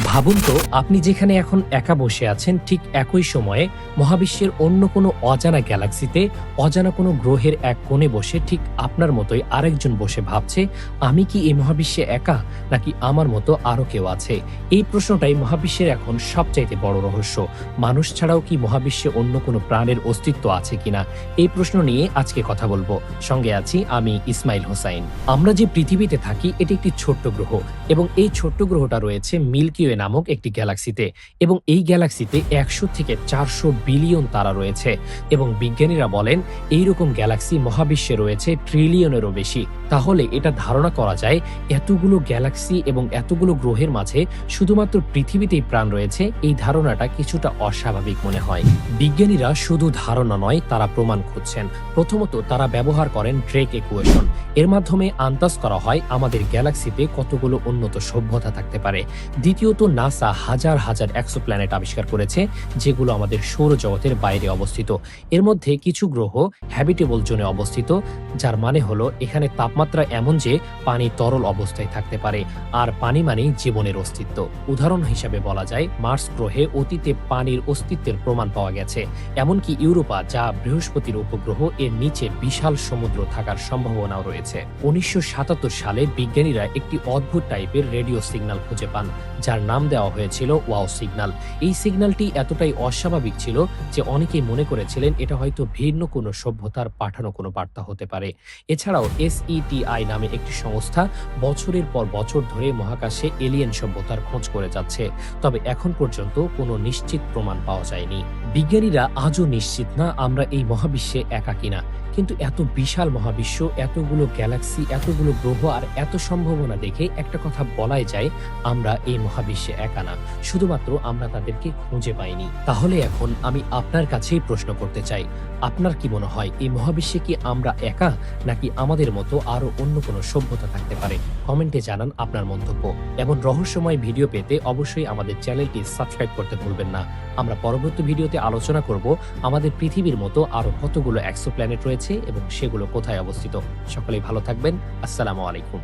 ভাবুন তো, আপনি যেখানে এখন একা বসে আছেন ঠিক একই সময়ে মহাবিশ্বের অন্য কোনো অজানা গ্যালাক্সিতে অজানা কোনো গ্রহের এক কোণে বসে ঠিক আপনার মতোই আরেকজন বসে ভাবছে, আমি কি এই মহাবিশ্বে একা, নাকি আমার মতো আরো কেউ আছে? এই প্রশ্নটাই মহাবিশ্বের এখন সবচাইতে বড় রহস্য। মানুষ ছাড়াও কি মহাবিশ্বে অন্য কোনো প্রাণের অস্তিত্ব আছে কিনা, এই প্রশ্ন নিয়ে আজকে কথা বলবো। সঙ্গে আছি আমি ইসমাইল হোসাইন। আমরা যে পৃথিবীতে থাকি এটি একটি ছোট্ট গ্রহ, এবং এই ছোট্ট গ্রহটা রয়েছে মিল্কি ওয়ে নামক একটি গ্যালাক্সিতে। এবং এই গ্যালাক্সিতে ১০০ থেকে ৪০০ বিলিয়ন তারা রয়েছে, এবং বিজ্ঞানীরা বলেন এইরকম গ্যালাক্সি মহাবিশ্বে রয়েছে ট্রিলিয়নেরও বেশি। তাহলে এটা ধারণা করা যায় এতগুলো গ্যালাক্সি এবং এতগুলো গ্রহের মাঝে শুধুমাত্র পৃথিবীতেই প্রাণ রয়েছে, এই ধারণাটা কিছুটা অস্বাভাবিক মনে হয়। বিজ্ঞানীরা শুধু ধারণা নয়, তারা প্রমাণ খুঁজছেন। প্রথমত তারা ব্যবহার করেন ড্রেক ইকুয়েশন। এর মাধ্যমে আন্দাজ করা হয় আমাদের গ্যালাক্সিতে কতগুলো উন্নত সভ্যতা থাকতে পারে। দ্বিতীয়ত নাসা হাজার হাজার এক্সোপ্ল্যানেট আবিষ্কার করেছে, যেগুলো আমাদের সৌরজগতের বাইরে অবস্থিত। এর মধ্যে কিছু গ্রহ হ্যাবিটেবল জোনে অবস্থিত, যার মানে হলো এখানে তাপমাত্রা এমন যে পানি তরল অবস্থায় থাকতে পারে, আর পানি মানেই জীবনের অস্তিত্ব। উদাহরণ হিসাবে বলা যায় মার্স গ্রহে অতীতে পানির অস্তিত্বের প্রমাণ পাওয়া গেছে। এমনকি ইউরোপা, যা বৃহস্পতির উপগ্রহ, এর নিচে বিশাল সমুদ্র থাকার সম্ভাবনাও রয়েছে। ১৯৭৭ সালে বিজ্ঞানীরা একটি অদ্ভুত টাইপের রেডিও সিগন্যাল খুঁজে পান, যার নাম দেওয়া হয়েছিল ওয়াও সিগন্যাল। এই সিগন্যালটি এতটাই অস্বাভাবিক ছিল যে অনেকেই মনে করেছিলেন এটা হয়তো ভিন্ন কোনো সভ্যতার পাঠানো কোনো বার্তা হতে পারে। এছাড়াও SETI নামে একটি সংস্থা বছরের পর বছর ধরে মহাকাশে এলিয়েন সভ্যতার খোঁজ করে যাচ্ছে, তবে এখন পর্যন্ত কোনো নিশ্চিত প্রমাণ পাওয়া যায়নি। বিজ্ঞানীরা আজও নিশ্চিত না আমরা এই মহাবিশ্বে একা কিনা। কিন্তু এত বিশাল মহাবিশ্ব, এতগুলো গ্যালাক্সি, এতগুলো গ্রহ আর এত সম্ভাবনা দেখে একটা কথা বলাই যায়, আমরা এই মহাবিশ্বে একা না, শুধুমাত্র আমরা তাদেরকে খুঁজে পাইনি। তাহলে এখন আমি আপনার কাছেই প্রশ্ন করতে চাই, আপনার কি মনে হয় এই মহাবিশ্বে কি আমরা একা, নাকি আমাদের মতো আরো অন্য কোনো সভ্যতা থাকতে পারে? কমেন্টে জানান আপনার মন্তব্য। এমন রহস্যময় ভিডিও পেতে অবশ্যই আমাদের চ্যানেলটি সাবস্ক্রাইব করতে ভুলবেন না। আমরা পরবর্তী ভিডিওতে আলোচনা করব আমাদের পৃথিবীর মতো আরো কতগুলো এক্সোপ্ল্যানেট রয়েছে এবং সেগুলো কোথায় অবস্থিত। সকলেই ভালো থাকবেন। আসসালামু আলাইকুম।